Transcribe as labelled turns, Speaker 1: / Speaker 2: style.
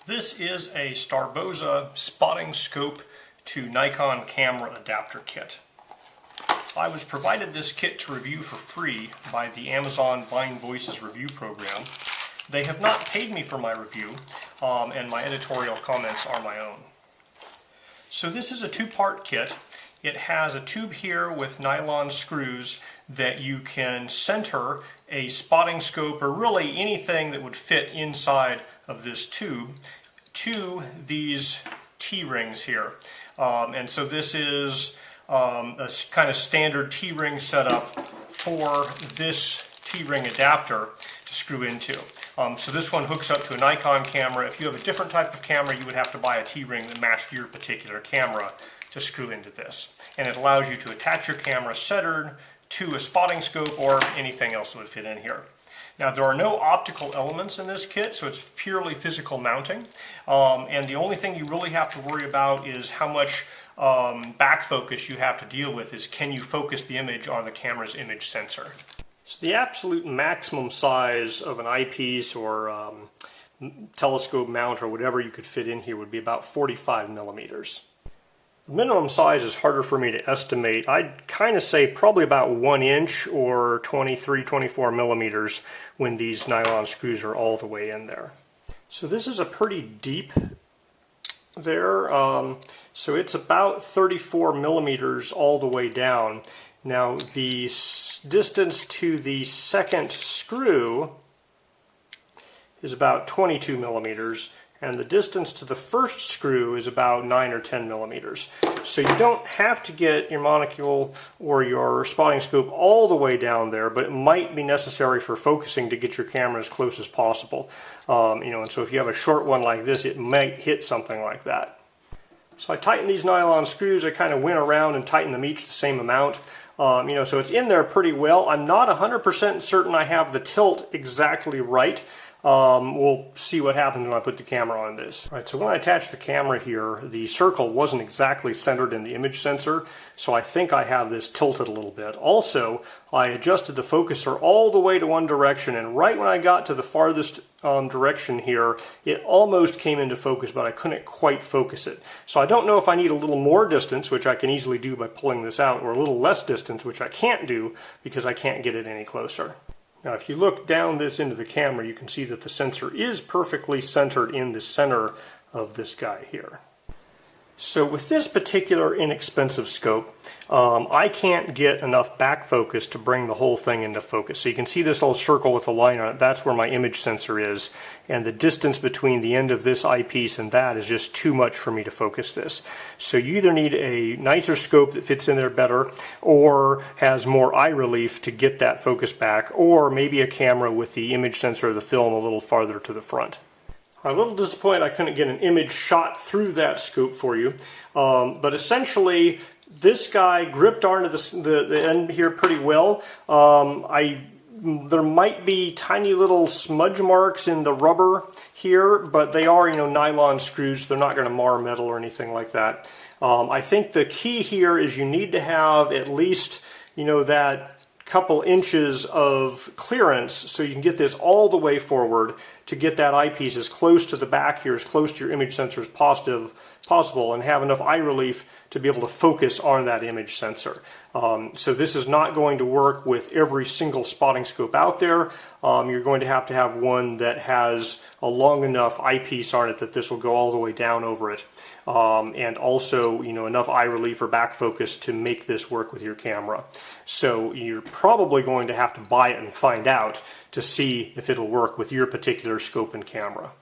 Speaker 1: This is a Starboosa spotting scope to Nikon camera adapter kit. I was provided this kit to review for free by the Amazon Vine Voices review program. They have not paid me for my review, and my editorial comments are my own. So this is a two-part kit. It has a tube here with nylon screws that you can center a spotting scope, or really anything that would fit inside of this tube, to these T-rings here. And so this is a kind of standard T-ring setup for this T-ring adapter to screw into. So this one hooks up to a Nikon camera. If you have a different type of camera, you would have to buy a T-ring that matched your particular camera to screw into this. And it allows you to attach your camera centered to a spotting scope or anything else that would fit in here. Now, there are no optical elements in this kit, so it's purely physical mounting. And the only thing you really have to worry about is how much back focus you have to deal with. Is can you focus the image on the camera's image sensor? So the absolute maximum size of an eyepiece or telescope mount or whatever you could fit in here would be about 45 millimeters. The minimum size is harder for me to estimate. I'd kind of say probably about 1 inch or 23, 24 millimeters when these nylon screws are all the way in there. So this is a pretty deep there. So it's about 34 millimeters all the way down. Now the distance to the second screw is about 22 millimeters. And the distance to the first screw is about 9 or 10 millimeters. So you don't have to get your monocular or your spotting scope all the way down there, but it might be necessary for focusing to get your camera as close as possible. And so if you have a short one like this, it might hit something like that. So I tightened these nylon screws. I kind of went around and tightened them each the same amount. So it's in there pretty well. I'm not 100% certain I have the tilt exactly right. We'll see what happens when I put the camera on this. All right, so when I attached the camera here, the circle wasn't exactly centered in the image sensor, so I think I have this tilted a little bit. Also, I adjusted the focuser all the way to one direction, and right when I got to the farthest direction here, it almost came into focus, but I couldn't quite focus it. So I don't know if I need a little more distance, which I can easily do by pulling this out, or a little less distance, which I can't do because I can't get it any closer. Now if you look down this into the camera, you can see that the sensor is perfectly centered in the center of this guy here. So with this particular inexpensive scope, I can't get enough back focus to bring the whole thing into focus. So you can see this little circle with a line on it, that's where my image sensor is, and the distance between the end of this eyepiece and that is just too much for me to focus this. So you either need a nicer scope that fits in there better, or has more eye relief to get that focus back, or maybe a camera with the image sensor of the film a little farther to the front. I'm a little disappointed I couldn't get an image shot through that scope for you, but essentially this guy gripped onto the end here pretty well. There might be tiny little smudge marks in the rubber here, but they are, nylon screws. They're not going to mar metal or anything like that. I think the key here is you need to have at least, that couple inches of clearance so you can get this all the way forward to get that eyepiece as close to the back here, as close to your image sensor as possible, and have enough eye relief to be able to focus on that image sensor. So this is not going to work with every single spotting scope out there. You're going to have one that has a long enough eyepiece on it that this will go all the way down over it. And also, enough eye relief or back focus to make this work with your camera. So you're probably going to have to buy it and find out to see if it'll work with your particular scope and camera.